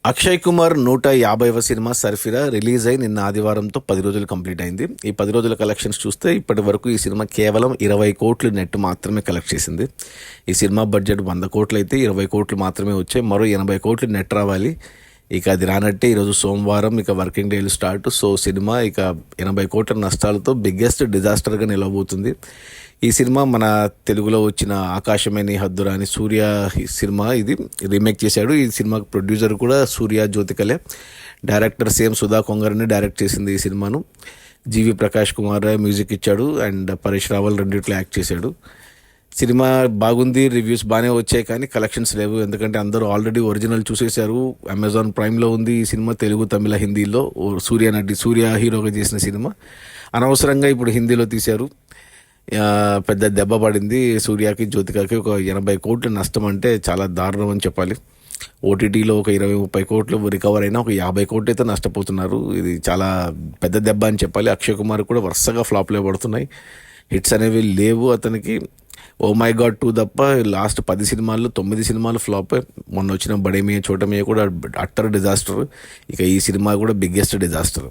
Akshay Kumar 150వ cinema Sarfira release అయి నిన్న ఆదివారంతో 10 రోజులు కంప్లీట్ అయింది. ఈ 10 రోజుల కలెక్షన్స్ చూస్తే ఇప్పటి వరకు ఈ సినిమా కేవలం 20 కోట్లు నెట్ మాత్రమే కలెక్ట్ చేసింది. ఈ సినిమా బడ్జెట్ 100 కోట్లు అయితే 20 కోట్లు మాత్రమే వచ్చాయి. మరో 80 కోట్లు నెట్ రావాలి. ఇక అది రానట్టే ఈరోజు సోమవారం ఇక వర్కింగ్ డేలు స్టార్ట్. సో సినిమా ఇక 80 కోట్ల నష్టాలతో బిగ్గెస్ట్ డిజాస్టర్గా నిలవబోతుంది. ఈ సినిమా మన తెలుగులో వచ్చిన ఆకాశమే నీ హద్దురా అని సూర్య సినిమా ఇది రీమేక్ చేశాడు. ఈ సినిమాకి ప్రొడ్యూసర్ కూడా సూర్య జ్యోతికలే, డైరెక్టర్ సేమ్ సుధా కొంగర్ని డైరెక్ట్ చేసింది. ఈ సినిమాను జీవి ప్రకాష్ కుమార్ మ్యూజిక్ ఇచ్చాడు అండ్ పరేష్ రావల్ రెండిట్లో యాక్ట్ చేశాడు. సినిమా బాగుంది, రివ్యూస్ బాగానే వచ్చాయి, కానీ కలెక్షన్స్ లేవు. ఎందుకంటే అందరూ ఆల్రెడీ ఒరిజినల్ చూసేశారు. అమెజాన్ ప్రైమ్లో ఉంది ఈ సినిమా, తెలుగు తమిళ హిందీలో. సూర్య హీరోగా చేసిన సినిమా అనవసరంగా ఇప్పుడు హిందీలో తీశారు. పెద్ద దెబ్బ పడింది సూర్యకి జ్యోతికకి. ఒక 80 కోట్ల నష్టం అంటే చాలా దారుణం అని చెప్పాలి. ఓటీటీలో ఒక 20-30 కోట్లు రికవర్ అయినా ఒక 50 కోట్లు అయితే నష్టపోతున్నారు. ఇది చాలా పెద్ద దెబ్బ అని చెప్పాలి. అక్షయ్ కుమార్ కూడా వరుసగా ఫ్లాప్లే పడుతున్నాయి, హిట్స్ అనేవి లేవు అతనికి. ఓ మై గాడ్ 2 తప్ప లాస్ట్ 10 సినిమాల్లో 9 సినిమాలు ఫ్లాప్. మొన్న వచ్చిన బడేమియా చోటమియా కూడా అట్టర్ డిజాస్టర్. ఇక ఈ సినిమా కూడా బిగ్గెస్ట్ డిజాస్టర్.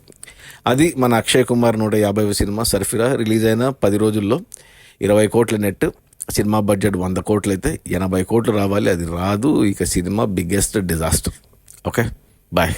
అది మన అక్షయ్ కుమార్ 150వ సినిమా సర్ఫిరా రిలీజ్ అయిన 10 రోజుల్లో 20 కోట్ల నెట్. సినిమా బడ్జెట్ 100 కోట్లు అయితే 80 కోట్లు రావాలి, అది రాదు. ఇక cinema biggest disaster. Okay, bye.